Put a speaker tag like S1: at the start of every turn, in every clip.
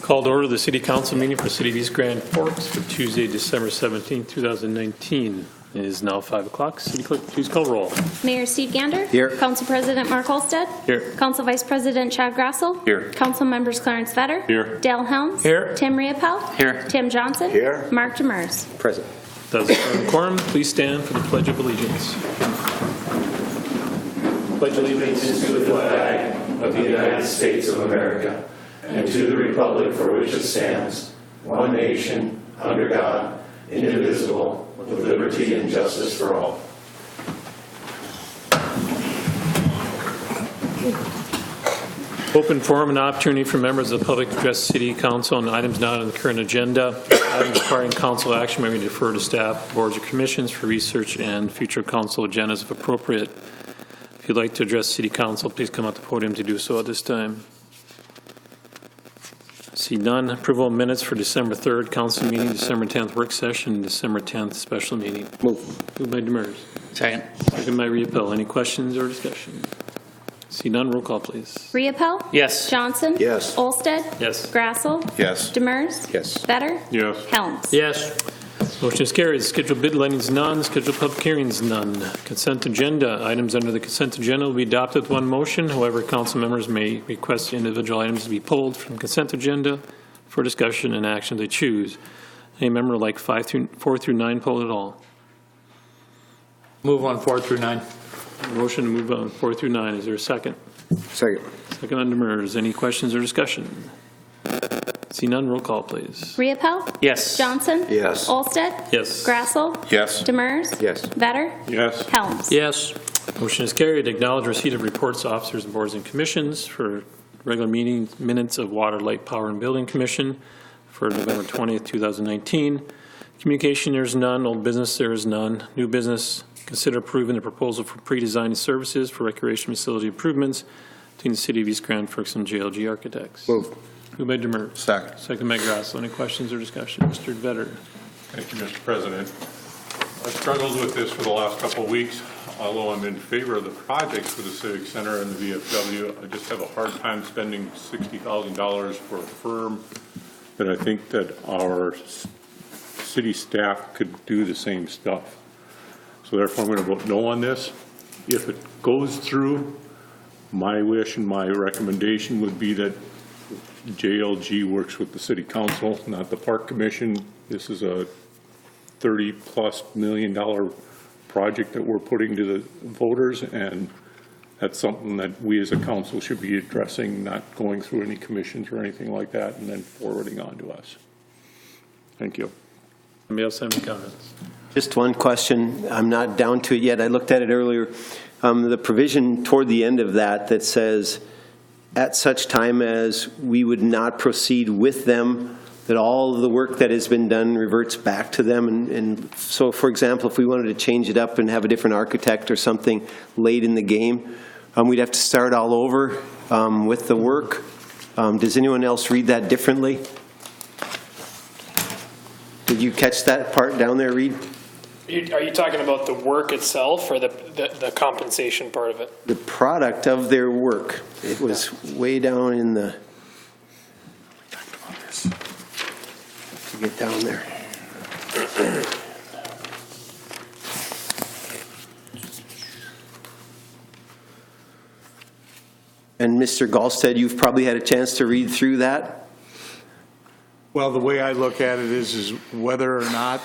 S1: Call to order the City Council meeting for City of East Grand Forks for Tuesday, December 17, 2019. It is now 5 o'clock. City Clerk, please call roll.
S2: Mayor Steve Gander.
S3: Here.
S2: Council President Mark Olstead.
S1: Here.
S2: Council Vice President Chad Grassel.
S1: Here.
S2: Council Members Clarence Vetter.
S1: Here.
S2: Dale Helms.
S1: Here.
S2: Tim Riopel.
S1: Here.
S2: Tim Johnson.
S3: Here.
S2: Mark Demers.
S3: Present.
S1: Does quorum please stand for the Pledge of Allegiance. Pledge allegiance
S4: To the flag of the United States of America and to the republic for which it stands, one nation, under God, indivisible, with liberty and justice for all.
S1: Open forum and opportunity for members of the public to address City Council on items not on the current agenda. Items requiring council action may be deferred to staff, boards, or commissions for research and future council agendas if appropriate. If you'd like to address City Council, please come up to the podium to do so at this time. See none. Approval of minutes for December 3rd council meeting, December 10th work session, and December 10th special meeting. Moved by Demers.
S5: Second.
S1: Second by Riopel. Any questions or discussion? See none. Roll call, please.
S2: Riopel.
S5: Yes.
S2: Johnson.
S3: Yes.
S2: Olstead.
S1: Yes.
S2: Grassel.
S3: Yes.
S2: Demers.
S3: Yes.
S2: Vetter.
S1: Yes.
S2: Helms.
S5: Yes.
S1: Motion is carried. Scheduled bid lettings none. Scheduled public hearings none. Consent agenda. Items under the consent agenda will be adopted with one motion. However, council members may request individual items to be pulled from the consent agenda for discussion and action they choose. Any member would like 4 through 9 pulled at all?
S5: Move on 4 through 9.
S1: Motion to move on 4 through 9. Is there a second?
S3: Second.
S1: Second on Demers. Any questions or discussion? See none. Roll call, please.
S2: Riopel.
S5: Yes.
S2: Johnson.
S3: Yes.
S2: Olstead.
S1: Yes.
S2: Grassel.
S3: Yes.
S2: Demers.
S3: Yes.
S2: Vetter.
S1: Yes.
S2: Helms.
S5: Yes.
S1: Motion is carried. Acknowledge receipt of reports, officers, and boards and commissions for regular meeting minutes of Water, Light, Power, and Building Commission for November 20th, 2019. Communication, there is none. Old business, there is none. New business, consider approving the proposal for pre-designed services for recreation facility improvements between the City of East Grand Forks and JLG Architects.
S3: Moved.
S1: Moved by Demers.
S3: Second.
S1: Second by Grassel. Any questions or discussion? Mr. Vetter.
S6: Thank you, Mr. President. I've struggled with this for the last couple of weeks. Although I'm in favor of the projects for the Civic Center and the VFW, I just have a hard time spending $60,000 for a firm that I think that our city staff could do the same stuff. So therefore, I'm going to vote no on this. If it goes through, my wish and my recommendation would be that JLG works with the City Council, not the Park Commission. This is a $30+ million project that we're putting to the voters, and that's something that we as a council should be addressing, not going through any commissions or anything like that and then forwarding on to us. Thank you.
S1: Anybody else have any comments?
S3: Just one question. I'm not down to it yet. I looked at it earlier. The provision toward the end of that says, at such time as we would not proceed with them, that all of the work that has been done reverts back to them. And so, for example, if we wanted to change it up and have a different architect or something late in the game, we'd have to start all over with the work. Does anyone else read that differently? Did you catch that part down there, Reed?
S7: Are you talking about the work itself or the compensation part of it?
S3: The product of their work. It was way down in the... Get down there. And Mr. Gallstead, you've probably had a chance to read through that?
S8: Well, the way I look at it is whether or not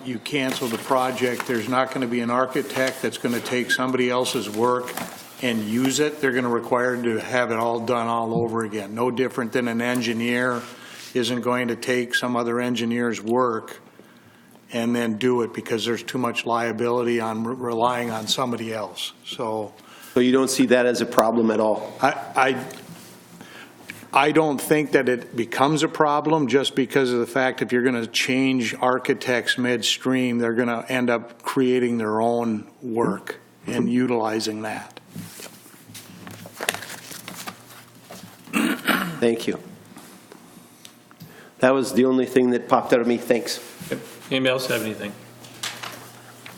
S8: you cancel the project, there's not going to be an architect that's going to take somebody else's work and use it. They're going to require to have it all done all over again. No different than an engineer isn't going to take some other engineer's work and then do it because there's too much liability on relying on somebody else. So
S3: you don't see that as a problem at all?
S8: I don't think that it becomes a problem just because of the fact if you're going to change architects midstream, they're going to end up creating their own work and utilizing that.
S3: Thank you. That was the only thing that popped out of me. Thanks.
S1: Yep. Anybody else have anything?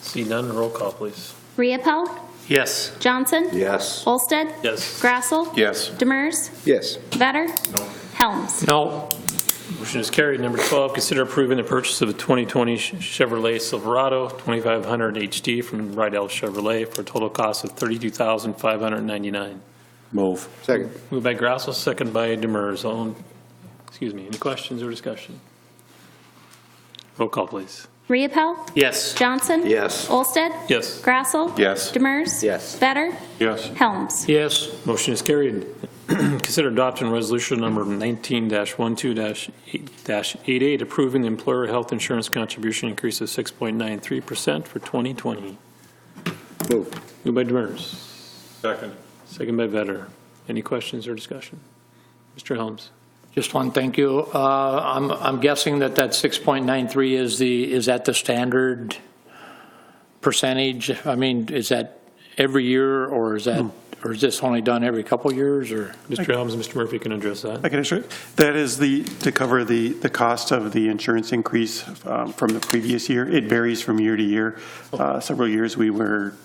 S1: See none. Roll call, please.
S2: Riopel.
S5: Yes.
S2: Johnson.
S3: Yes.
S2: Olstead.
S1: Yes.
S2: Grassel.
S3: Yes.
S2: Demers.
S3: Yes.
S2: Vetter.
S6: No.
S2: Helms.
S5: No.
S1: Motion is carried. Number 12, consider approving the purchase of a 2020 Chevrolet Silverado 2500 HD from Rydell Chevrolet for a total cost of $32,599.
S3: Move. Second.
S1: Moved by Grassel, second by Demers. Any questions or discussion? Roll call, please.
S2: Riepel.
S5: Yes.
S2: Johnson.
S3: Yes.
S2: Olsted.
S1: Yes.
S2: Grassel.
S3: Yes.
S2: Demers.
S3: Yes.
S2: Vetter.
S6: Yes.
S2: Helms.
S5: Yes.
S1: Motion is carried. Consider adopting resolution number 19-12-88, approving the employer health insurance contribution increase of 6.93% for 2020.
S3: Move.
S1: Moved by Demers.
S6: Second.
S1: Second by Vetter. Any questions or discussion? Mr. Helms.
S5: Just one, thank you. I'm guessing that 6.93 is that the standard percentage? I mean, is that every year, or is this only done every couple years, or?
S1: Mr. Helms and Mr. Murphy can address that.
S9: I can assure you, that is to cover the cost of the insurance increase from the previous year. It varies from year to year. Several years we were,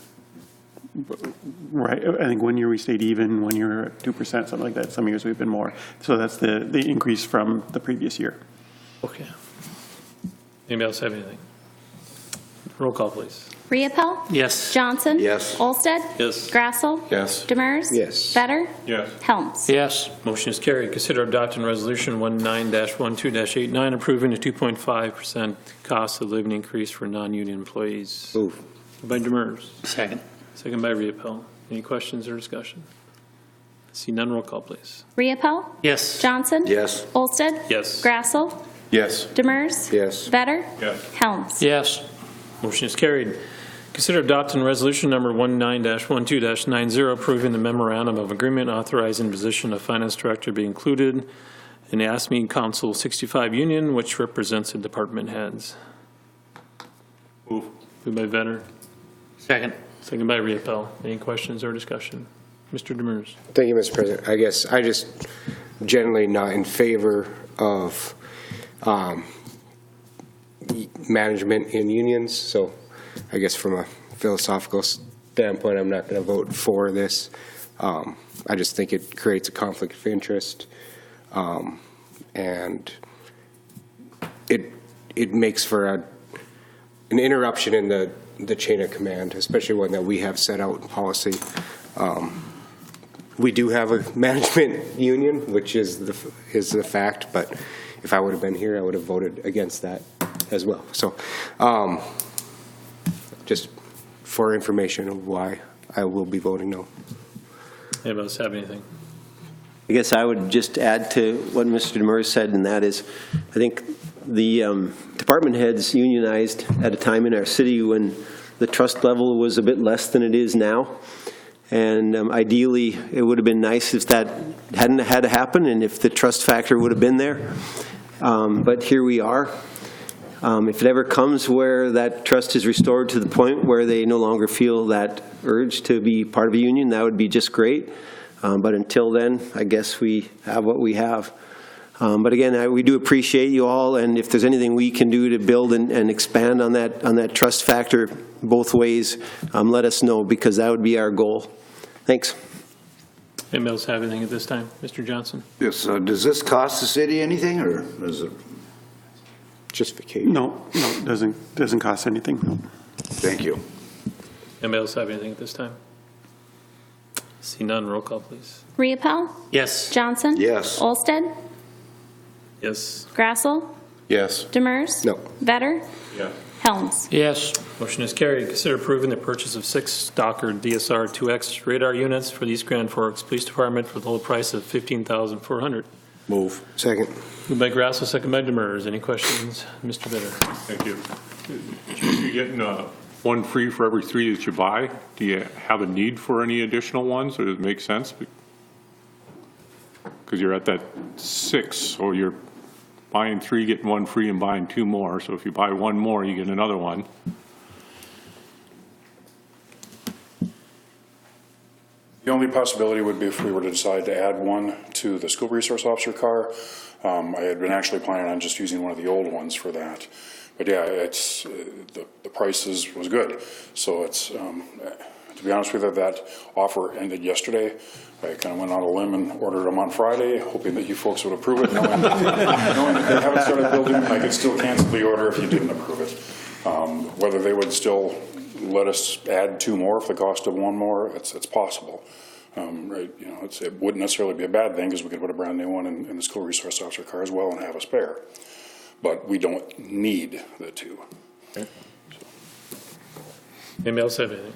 S9: right, I think one year we stayed even, one year at 2%, something like that. Some years we've been more. So that's the increase from the previous year.
S1: Okay. Anybody else have anything? Roll call, please.
S2: Riepel.
S5: Yes.
S2: Johnson.
S3: Yes.
S2: Olsted.
S1: Yes.
S2: Grassel.
S3: Yes.
S2: Demers.
S3: Yes.
S2: Vetter.
S6: Yes.
S2: Helms.
S5: Yes.
S1: Motion is carried. Consider adopting resolution 19-12-89, approving a 2.5% cost of living increase for non-union employees.
S3: Move.
S1: Moved by Demers.
S5: Second.
S1: Second by Riepel. Any questions or discussion? See none, roll call, please.
S2: Riepel.
S5: Yes.
S2: Johnson.
S3: Yes.
S2: Olsted.
S1: Yes.
S2: Grassel.
S3: Yes.
S2: Demers.
S3: Yes.
S2: Vetter.
S6: Yes.
S2: Helms.
S5: Yes.
S1: Motion is carried. Consider adopting resolution number 19-12-90, approving the memorandum of agreement authorizing the position of finance director be included in the ASME Council 65 union, which represents the department heads.
S6: Move.
S1: Moved by Vetter.
S5: Second.
S1: Second by Riepel. Any questions or discussion? Mr. Demers.
S10: Thank you, Mr. President. I guess I just generally not in favor of management in unions, so I guess from a philosophical standpoint, I'm not going to vote for this. I just think it creates a conflict of interest, and it makes for an interruption in the chain of command, especially one that we have set out in policy. We do have a management union, which is the fact, but if I would have been here, I would have voted against that as well. So just for information of why I will be voting no.
S1: Anybody else have anything?
S3: I guess I would just add to what Mr. Demers said, and that is, I think the department heads unionized at a time in our city when the trust level was a bit less than it is now. And ideally, it would have been nice if that hadn't had to happen and if the trust factor would have been there. But here we are. If it ever comes where that trust is restored to the point where they no longer feel that urge to be part of a union, that would be just great. But until then, I guess we have what we have. But again, we do appreciate you all, and if there's anything we can do to build and expand on that trust factor both ways, let us know, because that would be our goal. Thanks.
S1: Anybody else have anything at this time? Mr. Johnson?
S11: Yes, does this cost the city anything, or is it?
S10: Justification.
S9: No, it doesn't cost anything. No.
S11: Thank you.
S1: Anybody else have anything at this time? See none, roll call, please.
S2: Riepel.
S5: Yes.
S2: Johnson.
S11: Yes.
S2: Olsted.
S1: Yes.
S2: Grassel.
S3: Yes.
S2: Demers.
S10: No.
S2: Vetter.
S6: Yes.
S2: Helms.
S5: Yes.
S1: Motion is carried. Consider approving the purchase of 6 Stalker DSR 2X radar units for the East Grand Forks Police Department for the low price of $15,400.
S3: Move.
S10: Second.
S1: Moved by Grasso, second by Demers. Any questions? Mr. Bitter.
S6: Thank you. You're getting one free for every 3 that you buy. Do you have a need for any additional ones, or does it make sense? Because you're at that 6, so you're buying 3, getting 1 free, and buying 2 more. So if you buy 1 more, you get another one.
S12: The only possibility would be if we were to decide to add one to the school resource officer car. I had been actually planning on just using one of the old ones for that. But yeah, it's the price was good. So it's To be honest with you, that offer ended yesterday. I kind of went on a limb and ordered them on Friday, hoping that you folks would approve it. Knowing that they haven't started building, I could still cancel the order if you didn't approve it. Whether they would still let us add 2 more if the cost of 1 more, it's possible. Right? You know, it wouldn't necessarily be a bad thing because we could put a brand new one in the school resource officer car as well and have a spare. But we don't need the 2.
S1: Okay. Anybody else have anything?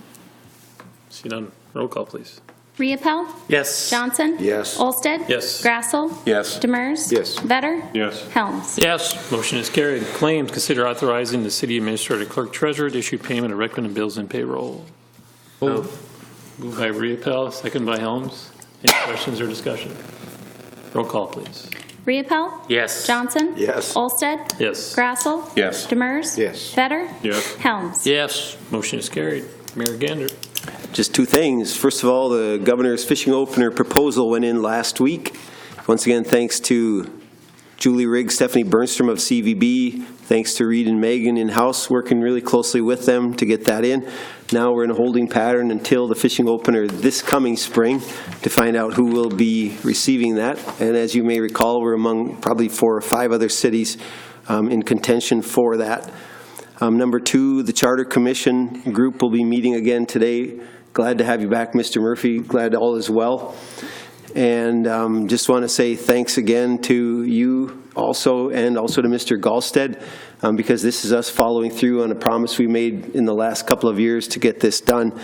S1: See none. Roll call, please.
S2: Riepel?
S5: Yes.
S2: Johnson?
S11: Yes.
S2: Olsted?
S1: Yes.
S2: Grassel?
S11: Yes.
S2: Demers?
S11: Yes.
S2: Vetter?
S6: Yes.
S2: Helms?
S5: Yes.
S1: Motion is carried. Claims, consider authorizing the city administrator clerk treasurer to issue payment of recommended bills and payroll. Moved by Riepel, second by Helms. Any questions or discussion? Roll call, please.
S2: Riepel?
S5: Yes.
S2: Johnson?
S11: Yes.
S2: Olsted?
S1: Yes.
S2: Grassel?
S11: Yes.
S2: Demers?
S11: Yes.
S2: Vetter?
S6: Yes.
S2: Helms?
S5: Yes.
S1: Motion is carried. Mayor Gander.
S3: Just 2 things. First of all, the governor's fishing opener proposal went in last week. Once again, thanks to Julie Riggs, Stephanie Bernstrom of CVB, thanks to Reed and Megan in-house, working really closely with them to get that in. Now we're in a holding pattern until the fishing opener this coming spring to find out who will be receiving that. And as you may recall, we're among probably 4 or 5 other cities in contention for that. Number 2, the Charter Commission group will be meeting again today. Glad to have you back, Mr. Murphy. Glad all is well. And just want to say thanks again to you also, and also to Mr. Gallstead, because this is us following through on a promise we made in the last couple of years to get this done.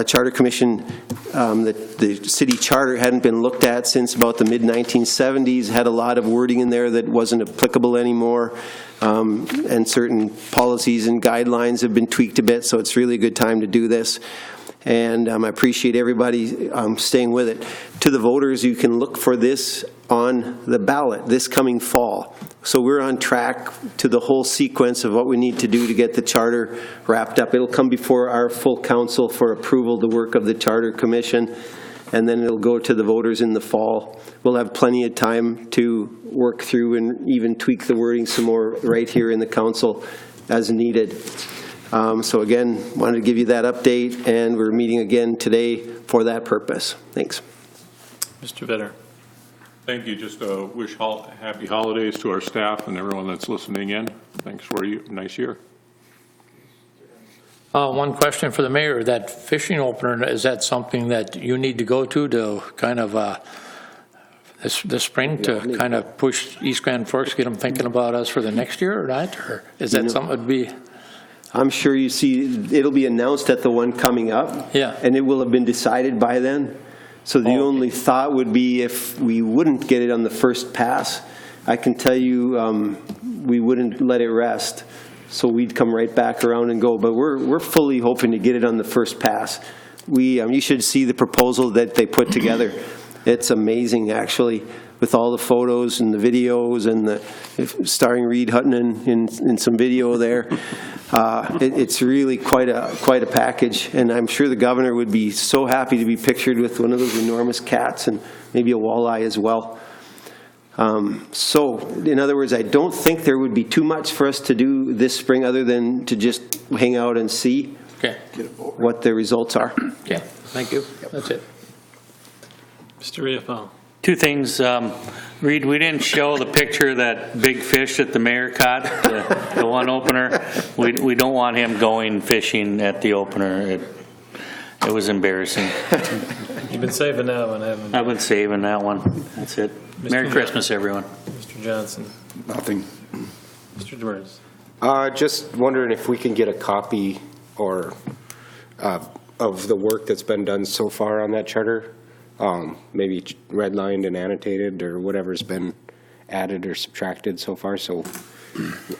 S3: Charter Commission, the city charter hadn't been looked at since about the mid-1970s, had a lot of wording in there that wasn't applicable anymore, and certain policies and guidelines have been tweaked a bit, so it's really a good time to do this. And I appreciate everybody staying with it. To the voters, you can look for this on the ballot this coming fall. So we're on track to the whole sequence of what we need to do to get the charter wrapped up. It'll come before our full council for approval, the work of the Charter Commission, and then it'll go to the voters in the fall. We'll have plenty of time to work through and even tweak the wording some more right here in the council as needed. So again, wanted to give you that update, and we're meeting again today for that purpose. Thanks.
S1: Mr. Vetter.
S6: Thank you. Just wish happy holidays to our staff and everyone that's listening in. Thanks for a nice year.
S5: One question for the mayor. That fishing opener, is that something that you need to go to kind of this spring to kind of push East Grand Forks, get them thinking about us for the next year or not? Or is that something that would be?
S3: I'm sure you see, it'll be announced at the one coming up.
S5: Yeah.
S3: And it will have been decided by then. So the only thought would be if we wouldn't get it on the first pass, I can tell you we wouldn't let it rest. So we'd come right back around and go. But we're fully hoping to get it on the first pass. You should see the proposal that they put together. It's amazing, actually, with all the photos and the videos and starring Reed Hutton in some video there. It's really quite a package, and I'm sure the governor would be so happy to be pictured with one of those enormous cats and maybe a walleye as well. So, in other words, I don't think there would be too much for us to do this spring other than to just hang out and see what the results are.
S5: Okay, thank you. That's it.
S1: Mr. Riepel.
S13: 2 things. Reed, we didn't show the picture of that big fish that the mayor caught, the one opener. We don't want him going fishing at the opener. It was embarrassing.
S1: You've been saving that one, haven't you?
S13: I've been saving that one. That's it. Merry Christmas, everyone.
S1: Mr. Johnson.
S11: Nothing.
S1: Mr. Demers.
S10: Just wondering if we can get a copy or of the work that's been done so far on that charter. Maybe redlined and annotated or whatever's been added or subtracted so far. So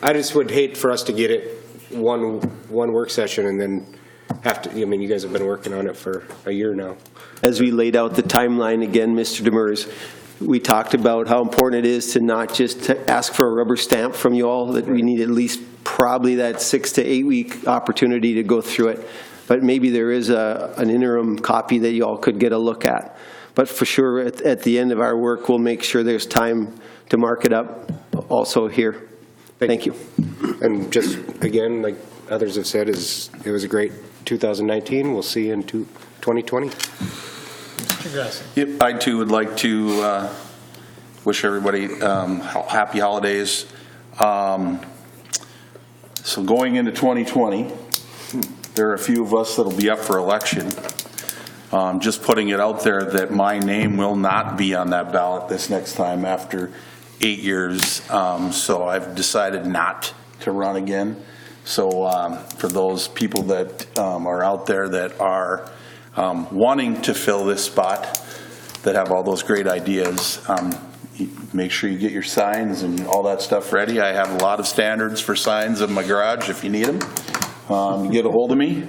S10: I just would hate for us to get it one work session and then have to, I mean, you guys have been working on it for a year now.
S3: As we laid out the timeline again, Mr. Demers, we talked about how important it is to not just ask for a rubber stamp from you all, that we need at least probably that 6 to 8 week opportunity to go through it. But maybe there is an interim copy that you all could get a look at. But for sure, at the end of our work, we'll make sure there's time to mark it up also here. Thank you.
S10: And just, again, like others have said, it was a great 2019. We'll see you in 2020.
S1: Mr. Grasso.
S14: Yep, I too would like to wish everybody happy holidays. So going into 2020, there are a few of us that'll be up for election. Just putting it out there that my name will not be on that ballot this next time after 8 years. So I've decided not to run again. So for those people that are out there that are wanting to fill this spot, that have all those great ideas, make sure you get your signs and all that stuff ready. I have a lot of standards for signs in my garage if you need them. You get a hold of me.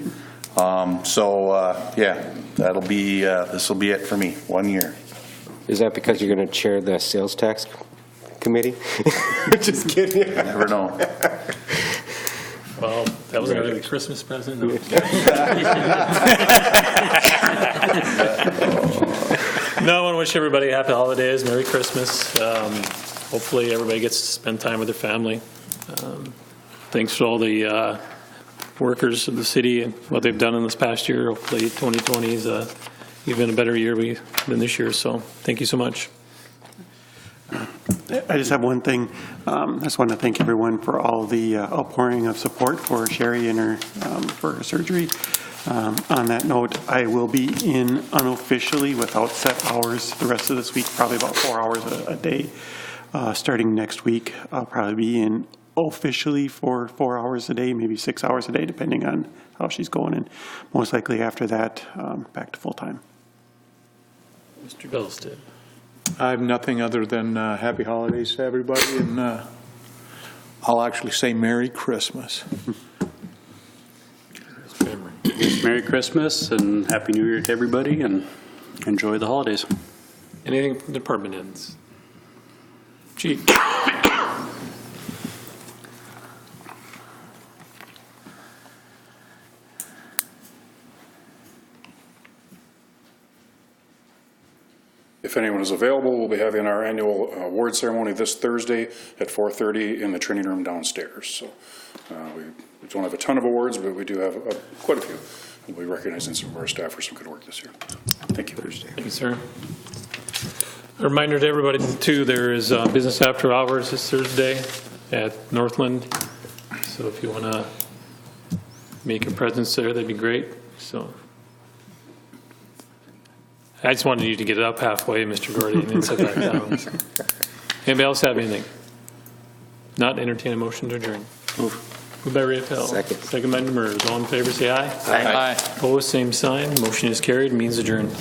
S14: Yeah, that'll be, this will be it for me, 1 year.
S10: Is that because you're going to chair the sales tax committee? Just kidding.
S14: You never know.
S1: Well, that was going to be the Christmas present. No. No, I want to wish everybody happy holidays, Merry Christmas. Hopefully everybody gets to spend time with their family. Thanks to all the workers of the city and what they've done in this past year. Hopefully 2020 is even a better year than this year. So thank you so much.
S9: I just have one thing. I just want to thank everyone for all the outpouring of support for Sherry and her for her surgery. On that note, I will be in unofficially without set hours the rest of this week, probably about 4 hours a day. Starting next week, I'll probably be in officially for 4 hours a day, maybe 6 hours a day, depending on how she's going. And most likely after that, back to full time.
S1: Mr. Belstead.
S8: I have nothing other than happy holidays to everybody, and I'll actually say Merry Christmas.
S15: Merry Christmas and Happy New Year to everybody, and enjoy the holidays.
S1: Anything from department ends? Chief.
S12: If anyone is available, we'll be having our annual award ceremony this Thursday at 4:30 in the training room downstairs. So we don't have a ton of awards, but we do have quite a few. We'll be recognizing some of our staff for some good work this year. Thank you.
S1: Thank you, sir. A reminder to everybody, too, there is business after hours this Thursday at Northland. So if you want to make a presence there, that'd be great. So I just wanted you to get it up halfway, Mr. Gordy, and then sit back down. Anybody else have anything? Not entertain a motion to adjourn. Moved by Rafael. Second by Demers. All in favor, say aye.
S5: Aye.
S1: Opposed, same sign. Motion is carried. Means adjourned.